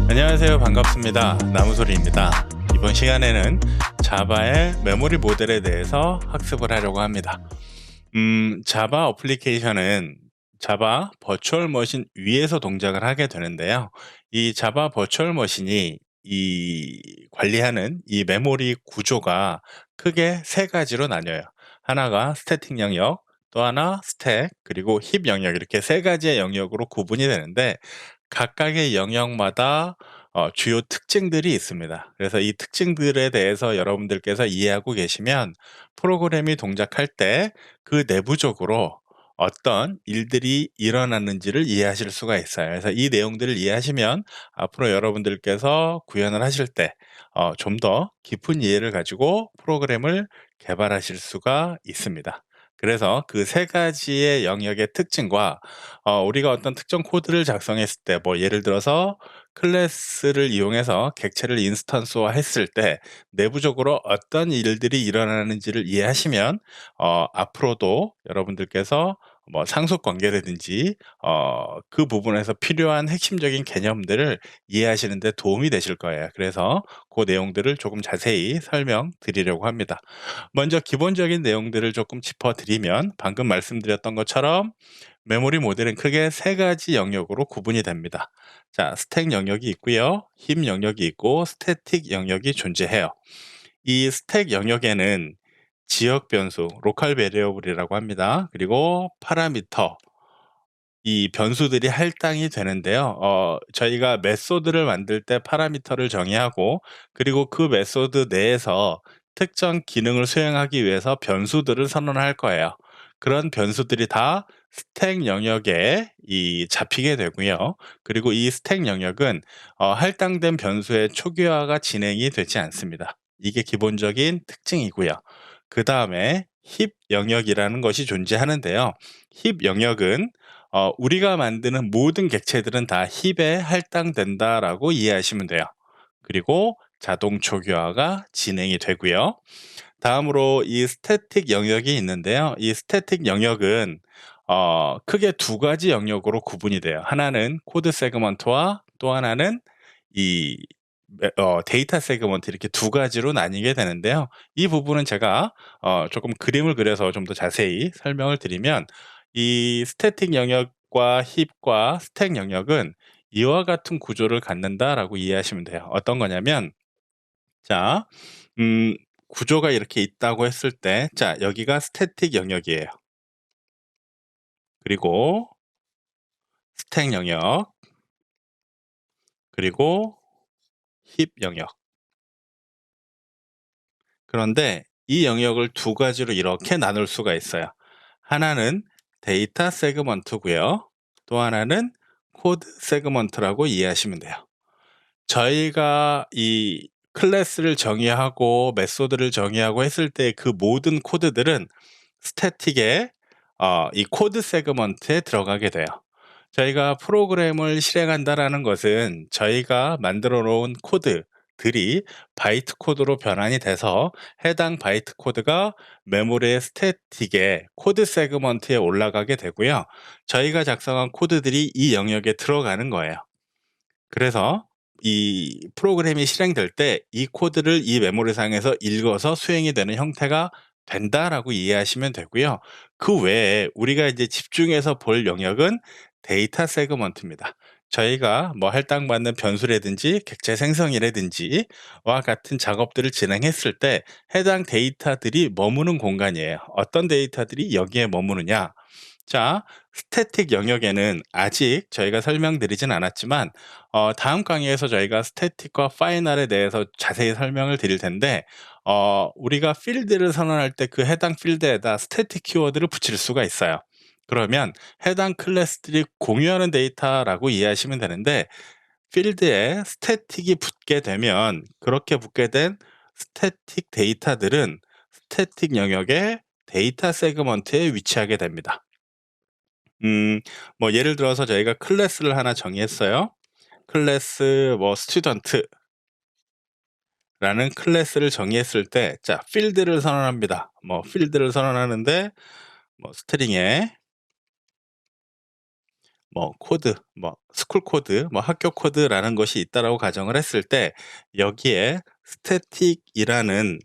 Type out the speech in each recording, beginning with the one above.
안녕하세요. 반갑습니다. 나무소리입니다. 이번 시간에는 자바의 메모리 모델에 대해서 학습을 하려고 합니다. 자바 어플리케이션은 자바 버추얼 머신 위에서 동작을 하게 되는데요. 이 자바 버추얼 머신이 관리하는 이 메모리 구조가 크게 세 가지로 나뉘어요. 하나가 스태틱 영역, 또 하나 스택, 그리고 힙 영역, 이렇게 세 가지의 영역으로 구분이 되는데, 각각의 영역마다 주요 특징들이 있습니다. 그래서 이 특징들에 대해서 여러분들께서 이해하고 계시면 프로그램이 동작할 때 그 내부적으로 어떤 일들이 일어나는지를 이해하실 수가 있어요. 그래서 이 내용들을 이해하시면 앞으로 여러분들께서 구현을 하실 때 좀 더 깊은 이해를 가지고 프로그램을 개발하실 수가 있습니다. 그래서 그 세 가지의 영역의 특징과 우리가 어떤 특정 코드를 작성했을 때, 뭐 예를 들어서 클래스를 이용해서 객체를 인스턴스화 했을 때 내부적으로 어떤 일들이 일어나는지를 이해하시면 앞으로도 여러분들께서 뭐 상속 관계라든지 그 부분에서 필요한 핵심적인 개념들을 이해하시는 데 도움이 되실 거예요. 그래서 그 내용들을 조금 자세히 설명드리려고 합니다. 먼저 기본적인 내용들을 조금 짚어드리면, 방금 말씀드렸던 것처럼 메모리 모델은 크게 세 가지 영역으로 구분이 됩니다. 자, 스택 영역이 있고요. 힙 영역이 있고 스태틱 영역이 존재해요. 이 스택 영역에는 지역 변수, 로컬 베리어블이라고 합니다. 그리고 파라미터, 이 변수들이 할당이 되는데요. 저희가 메소드를 만들 때 파라미터를 정의하고, 그리고 그 메소드 내에서 특정 기능을 수행하기 위해서 변수들을 선언할 거예요. 그런 변수들이 다 스택 영역에 잡히게 되고요. 그리고 이 스택 영역은 할당된 변수의 초기화가 진행이 되지 않습니다. 이게 기본적인 특징이고요. 그 다음에 힙 영역이라는 것이 존재하는데요. 힙 영역은 우리가 만드는 모든 객체들은 다 힙에 할당된다라고 이해하시면 돼요. 그리고 자동 초기화가 진행이 되고요. 다음으로 이 스태틱 영역이 있는데요. 이 스태틱 영역은 크게 두 가지 영역으로 구분이 돼요. 하나는 코드 세그먼트와 또 하나는 이 데이터 세그먼트, 이렇게 두 가지로 나뉘게 되는데요. 이 부분은 제가 조금 그림을 그려서 좀 더 자세히 설명을 드리면, 이 스태틱 영역과 힙과 스택 영역은 이와 같은 구조를 갖는다라고 이해하시면 돼요. 어떤 거냐면, 자, 음, 구조가 이렇게 있다고 했을 때, 자, 여기가 스태틱 영역이에요. 그리고 스택 영역, 그리고 힙 영역. 그런데 이 영역을 두 가지로 이렇게 나눌 수가 있어요. 하나는 데이터 세그먼트고요. 또 하나는 코드 세그먼트라고 이해하시면 돼요. 저희가 이 클래스를 정의하고 메소드를 정의하고 했을 때 그 모든 코드들은 스태틱의 이 코드 세그먼트에 들어가게 돼요. 저희가 프로그램을 실행한다라는 것은 저희가 만들어 놓은 코드들이 바이트 코드로 변환이 돼서 해당 바이트 코드가 메모리의 스태틱의 코드 세그먼트에 올라가게 되고요. 저희가 작성한 코드들이 이 영역에 들어가는 거예요. 그래서 이 프로그램이 실행될 때 이 코드를 이 메모리상에서 읽어서 수행이 되는 형태가 된다라고 이해하시면 되고요. 그 외에 우리가 이제 집중해서 볼 영역은 데이터 세그먼트입니다. 저희가 뭐 할당받는 변수라든지 객체 생성이라든지 와 같은 작업들을 진행했을 때 해당 데이터들이 머무는 공간이에요. 어떤 데이터들이 여기에 머무느냐? 자, 스태틱 영역에는 아직 저희가 설명드리진 않았지만 다음 강의에서 저희가 스태틱과 파이널에 대해서 자세히 설명을 드릴 텐데, 우리가 필드를 선언할 때 그 해당 필드에다 스태틱 키워드를 붙일 수가 있어요. 그러면 해당 클래스들이 공유하는 데이터라고 이해하시면 되는데, 필드에 스태틱이 붙게 되면 그렇게 붙게 된 스태틱 데이터들은 스태틱 영역의 데이터 세그먼트에 위치하게 됩니다. 뭐 예를 들어서 저희가 클래스를 하나 정의했어요. 클래스 뭐 스튜던트라는 라는 클래스를 정의했을 때, 자, 필드를 선언합니다. 뭐, 필드를 선언하는데, 뭐, 스트링에, 뭐, 코드, 뭐, 스쿨 코드, 뭐, 학교 코드라는 것이 있다라고 가정을 했을 때, 여기에 static이라는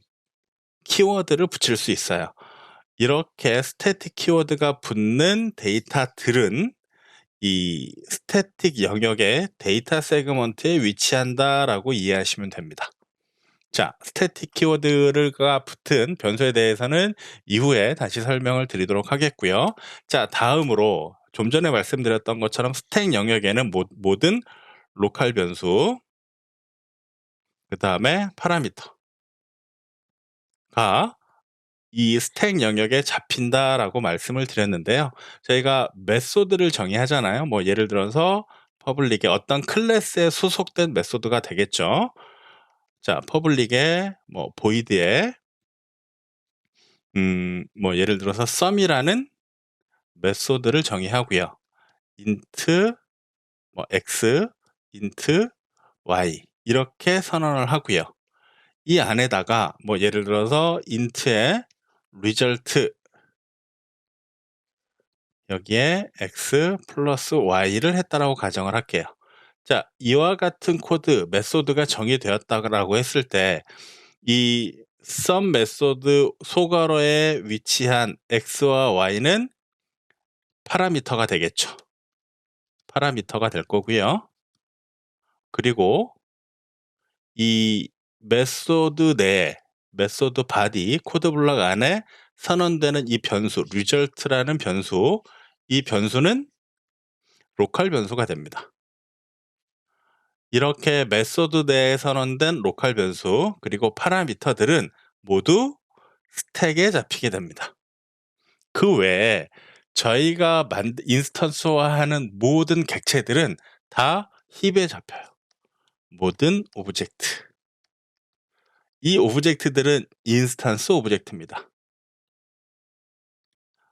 키워드를 붙일 수 있어요. 이렇게 static 키워드가 붙는 데이터들은 이 static 영역의 데이터 세그먼트에 위치한다라고 이해하시면 됩니다. 자, static 키워드가 붙은 변수에 대해서는 이후에 다시 설명을 드리도록 하겠고요. 자, 다음으로 좀 전에 말씀드렸던 것처럼 스택 영역에는 모든 로컬 변수, 그 다음에 파라미터가 이 스택 영역에 잡힌다라고 말씀을 드렸는데요. 저희가 메소드를 정의하잖아요. 뭐 예를 들어서 퍼블릭의 어떤 클래스에 소속된 메소드가 되겠죠. 자, 퍼블릭의 뭐 void에 뭐 예를 들어서 sum이라는 메소드를 정의하고요. int 뭐 x, int y 이렇게 선언을 하고요. 이 안에다가 뭐 예를 들어서 int의 result 여기에 x 플러스 y를 했다라고 가정을 할게요. 자, 이와 같은 코드 메소드가 정의되었다고 했을 때 이 sum 메소드 소괄호에 위치한 x와 y는 파라미터가 되겠죠. 파라미터가 될 거고요. 그리고 이 메소드 내에 메소드 바디 코드 블록 안에 선언되는 이 변수 result라는 변수, 이 변수는 로컬 변수가 됩니다. 이렇게 메소드 내에 선언된 로컬 변수 그리고 파라미터들은 모두 스택에 잡히게 됩니다. 그 외에 저희가 인스턴스화하는 모든 객체들은 다 힙에 잡혀요. 모든 오브젝트. 이 오브젝트들은 인스턴스 오브젝트입니다.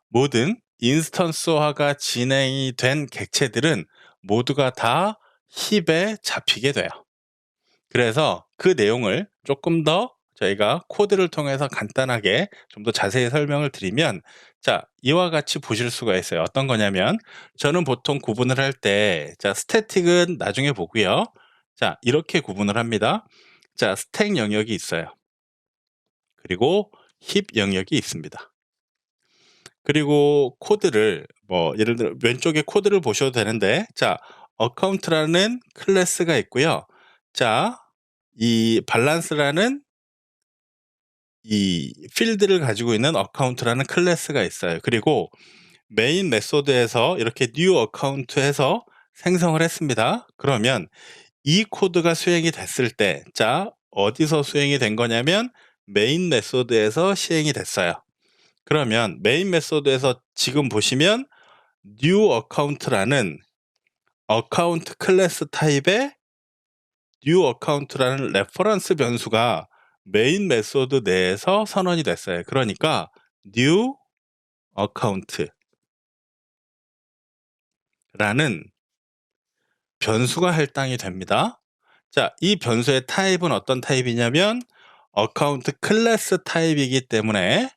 모든 인스턴스화가 진행이 된 객체들은 모두가 다 힙에 잡히게 돼요. 그래서 그 내용을 조금 더 저희가 코드를 통해서 간단하게 좀 더 자세히 설명을 드리면, 자, 이와 같이 보실 수가 있어요. 어떤 거냐면 저는 보통 구분을 할 때, 자, 스태틱은 나중에 보고요. 자, 이렇게 구분을 합니다. 자, 스택 영역이 있어요. 그리고 힙 영역이 있습니다. 그리고 코드를 뭐 예를 들어 왼쪽에 코드를 보셔도 되는데, 자, 어카운트라는 클래스가 있고요. 자, 이 밸런스라는 이 필드를 가지고 있는 어카운트라는 클래스가 있어요. 그리고 메인 메소드에서 이렇게 new 어카운트 해서 생성을 했습니다. 그러면 이 코드가 수행이 됐을 때, 자, 어디서 수행이 된 거냐면 메인 메소드에서 시행이 됐어요. 그러면 메인 메소드에서 지금 보시면 new 어카운트라는 어카운트 클래스 타입의 new 어카운트라는 레퍼런스 변수가 메인 메소드 내에서 선언이 됐어요. 그러니까 new 어카운트라는 변수가 할당이 됩니다. 자, 이 변수의 타입은 어떤 타입이냐면 어카운트 클래스 타입이기 때문에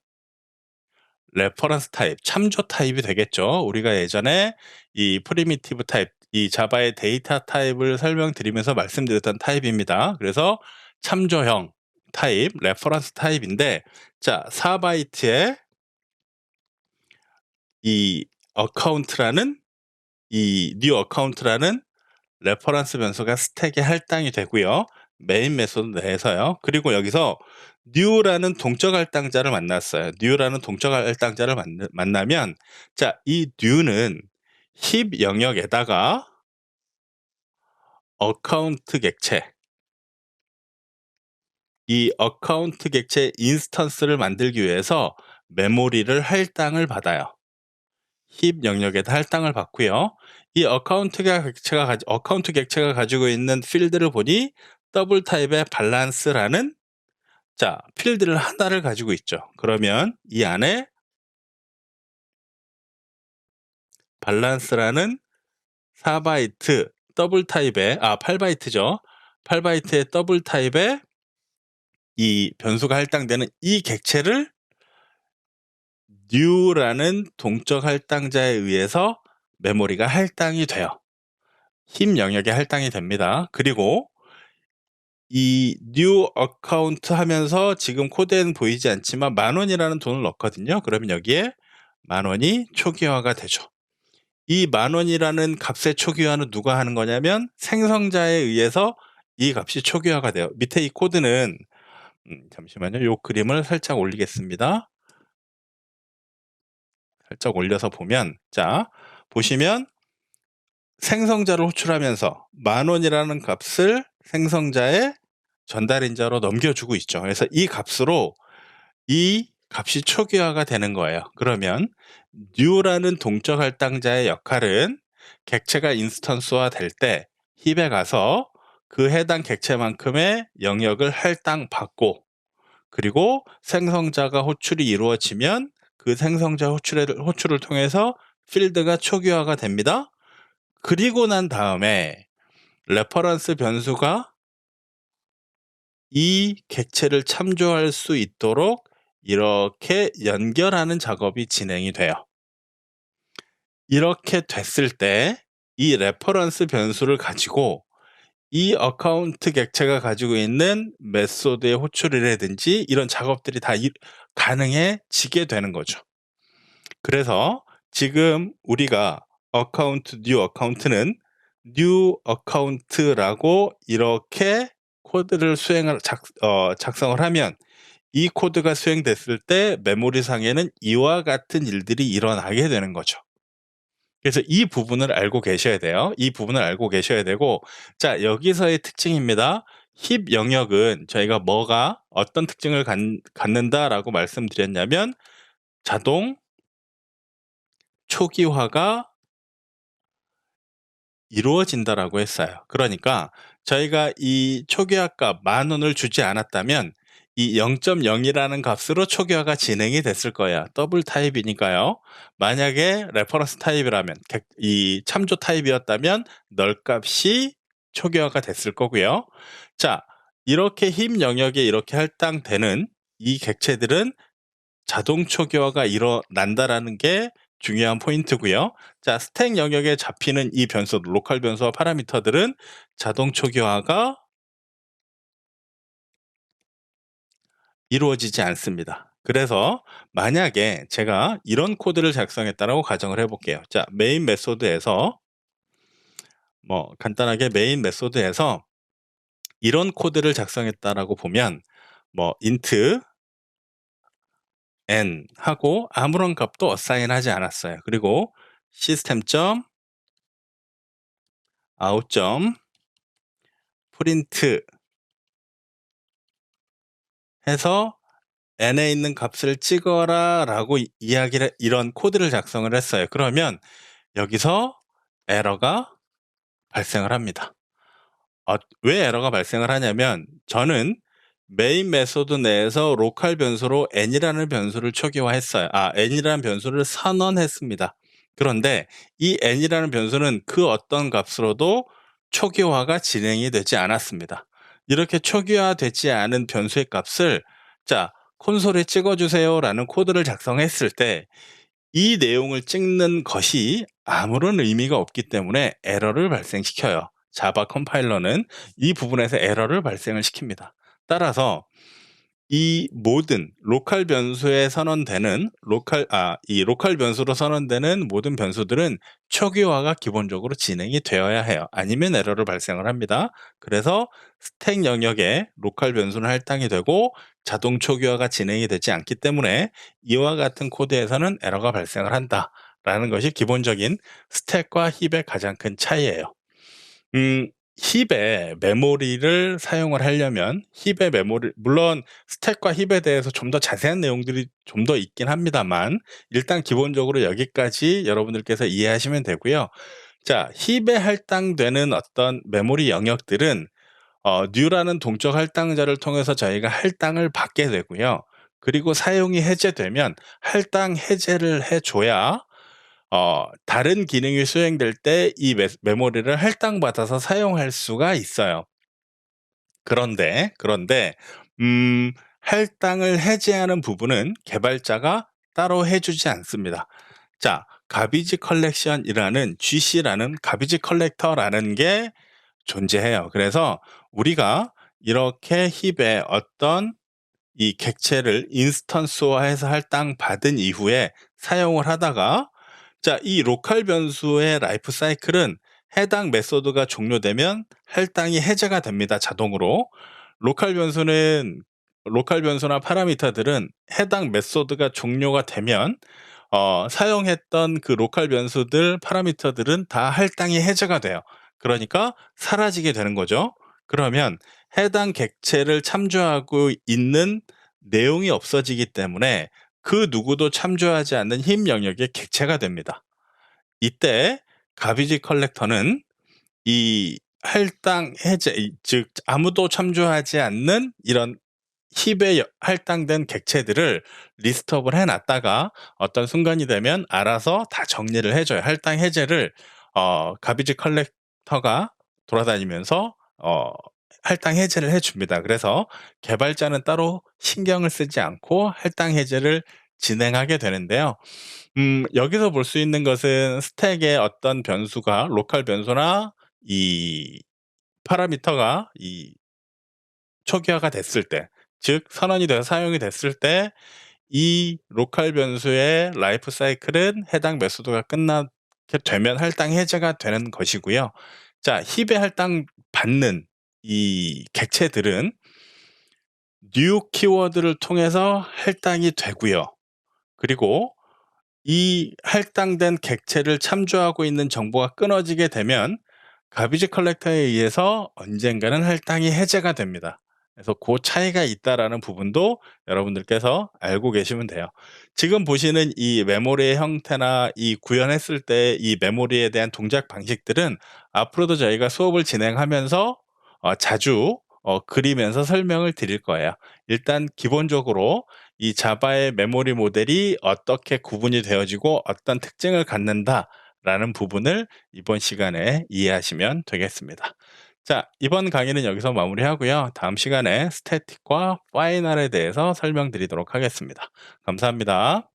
레퍼런스 타입, 참조 타입이 되겠죠. 우리가 예전에 이 프리미티브 타입, 이 자바의 데이터 타입을 설명드리면서 말씀드렸던 타입입니다. 그래서 참조형 타입, 레퍼런스 타입인데, 자, 4바이트의 이 어카운트라는 이 new 어카운트라는 레퍼런스 변수가 스택에 할당이 되고요. 메인 메소드 내에서요. 그리고 여기서 new라는 동적 할당자를 만났어요. new라는 동적 할당자를 만나면, 자, 이 new는 힙 영역에다가 어카운트 객체, 이 어카운트 객체 인스턴스를 만들기 위해서 메모리를 할당을 받아요. 힙 영역에다 할당을 받고요. 이 어카운트 객체가 가지고 있는 필드를 보니 더블 타입의 밸런스라는, 자, 필드를 하나를 가지고 있죠. 그러면 이 안에 밸런스라는 4바이트 더블 타입의 8바이트죠. 8바이트의 더블 타입의 이 변수가 할당되는 이 객체를 new라는 동적 할당자에 의해서 메모리가 할당이 돼요. 힙 영역에 할당이 됩니다. 그리고 이 new account 하면서 지금 코드에는 보이지 않지만 10,000원이라는 돈을 넣거든요. 그러면 여기에 10,000원이 초기화가 되죠. 이 10,000원이라는 값의 초기화는 누가 하는 거냐면 생성자에 의해서 이 값이 초기화가 돼요. 밑에 이 코드는 잠시만요. 요 그림을 살짝 올리겠습니다. 살짝 올려서 보면, 자, 보시면 생성자를 호출하면서 10,000원이라는 값을 생성자에 전달인자로 넘겨주고 있죠. 그래서 이 값으로 이 값이 초기화가 되는 거예요. 그러면 new라는 동적 할당자의 역할은 객체가 인스턴스화 될 때 힙에 가서 그 해당 객체만큼의 영역을 할당받고, 그리고 생성자가 호출이 이루어지면 그 생성자 호출을 통해서 필드가 초기화가 됩니다. 그리고 난 다음에 레퍼런스 변수가 이 객체를 참조할 수 있도록 이렇게 연결하는 작업이 진행이 돼요. 이렇게 됐을 때 이 레퍼런스 변수를 가지고 이 어카운트 객체가 가지고 있는 메소드의 호출이라든지 이런 작업들이 다 가능해지게 되는 거죠. 그래서 지금 우리가 어카운트, 뉴 어카운트는 뉴 어카운트라고 이렇게 코드를 작성을 하면 이 코드가 수행됐을 때 메모리상에는 이와 같은 일들이 일어나게 되는 거죠. 그래서 이 부분을 알고 계셔야 돼요. 이 부분을 알고 계셔야 되고, 자, 여기서의 특징입니다. 힙 영역은 저희가 뭐가 어떤 특징을 갖는다라고 말씀드렸냐면 자동 초기화가 이루어진다라고 했어요. 그러니까 저희가 이 초기화값 10,000원을 주지 않았다면 이 0.0이라는 값으로 초기화가 진행이 됐을 거예요. 더블 타입이니까요. 만약에 레퍼런스 타입이라면, 이 참조 타입이었다면 널 값이 초기화가 됐을 거고요. 자, 이렇게 힙 영역에 이렇게 할당되는 이 객체들은 자동 초기화가 일어난다라는 게 중요한 포인트고요. 자, 스택 영역에 잡히는 이 변수, 로컬 변수와 파라미터들은 자동 초기화가 이루어지지 않습니다. 그래서 만약에 제가 이런 코드를 작성했다라고 가정을 해볼게요. 자, 메인 메소드에서 간단하게 메인 메소드에서 이런 코드를 작성했다라고 보면 int n 하고 아무런 값도 어사인 하지 않았어요. 그리고 시스템.out. 프린트 해서 n에 있는 값을 찍어라 라고 이런 코드를 작성을 했어요. 그러면 여기서 에러가 발생을 합니다. 왜 에러가 발생을 하냐면 저는 메인 메소드 내에서 로컬 변수로 n이라는 변수를 초기화했어요. n이라는 변수를 선언했습니다. 그런데 이 n이라는 변수는 그 어떤 값으로도 초기화가 진행이 되지 않았습니다. 이렇게 초기화되지 않은 변수의 값을 콘솔에 찍어주세요 라는 코드를 작성했을 때 이 내용을 찍는 것이 아무런 의미가 없기 때문에 에러를 발생시켜요. 자바 컴파일러는 이 부분에서 에러를 발생을 시킵니다. 따라서 이 모든 로컬 변수에 선언되는 이 로컬 변수로 선언되는 모든 변수들은 초기화가 기본적으로 진행이 되어야 해요. 아니면 에러를 발생을 합니다. 그래서 스택 영역에 로컬 변수는 할당이 되고 자동 초기화가 진행이 되지 않기 때문에 이와 같은 코드에서는 에러가 발생을 한다라는 것이 기본적인 스택과 힙의 가장 큰 차이예요. 힙의 메모리를 사용을 하려면 힙의 메모리, 물론 스택과 힙에 대해서 좀 더 자세한 내용들이 좀 더 있긴 합니다만 일단 기본적으로 여기까지 여러분들께서 이해하시면 되고요. 자, 힙에 할당되는 어떤 메모리 영역들은 new라는 동적 할당자를 통해서 저희가 할당을 받게 되고요. 그리고 사용이 해제되면 할당 해제를 해줘야 다른 기능이 수행될 때 이 메모리를 할당받아서 사용할 수가 있어요. 그런데 할당을 해제하는 부분은 개발자가 따로 해 주지 않습니다. 자, 가비지 컬렉션이라는 GC라는 가비지 컬렉터라는 게 존재해요. 그래서 우리가 이렇게 힙에 어떤 이 객체를 인스턴스화해서 할당받은 이후에 사용을 하다가, 자, 이 로컬 변수의 라이프 사이클은 해당 메소드가 종료되면 할당이 해제가 됩니다, 자동으로. 로컬 변수는 로컬 변수나 파라미터들은 해당 메소드가 종료가 되면 사용했던 그 로컬 변수들, 파라미터들은 다 할당이 해제가 돼요. 그러니까 사라지게 되는 거죠. 그러면 해당 객체를 참조하고 있는 내용이 없어지기 때문에 그 누구도 참조하지 않는 흰 영역의 객체가 됩니다. 이때 가비지 컬렉터는 이 할당 해제, 즉 아무도 참조하지 않는 이런 힙에 할당된 객체들을 리스트업을 해 놨다가 어떤 순간이 되면 알아서 다 정리를 해 줘요. 할당 해제를 가비지 컬렉터가 돌아다니면서 할당 해제를 해 줍니다. 그래서 개발자는 따로 신경을 쓰지 않고 할당 해제를 진행하게 되는데요. 여기서 볼 수 있는 것은 스택의 어떤 변수가 로컬 변수나 이 파라미터가 이 초기화가 됐을 때, 즉 선언이 돼서 사용이 됐을 때 이 로컬 변수의 라이프 사이클은 해당 메소드가 끝나게 되면 할당 해제가 되는 것이고요. 자, 힙에 할당 받는 이 객체들은 new 키워드를 통해서 할당이 되고요. 그리고 이 할당된 객체를 참조하고 있는 정보가 끊어지게 되면 가비지 컬렉터에 의해서 언젠가는 할당이 해제가 됩니다. 그래서 그 차이가 있다라는 부분도 여러분들께서 알고 계시면 돼요. 지금 보시는 이 메모리의 형태나 이 구현했을 때 이 메모리에 대한 동작 방식들은 앞으로도 저희가 수업을 진행하면서 자주 그리면서 설명을 드릴 거예요. 일단 기본적으로 이 자바의 메모리 모델이 어떻게 구분이 되어지고 어떤 특징을 갖는다라는 부분을 이번 시간에 이해하시면 되겠습니다. 자, 이번 강의는 여기서 마무리하고요. 다음 시간에 스태틱과 파이널에 대해서 설명드리도록 하겠습니다. 감사합니다.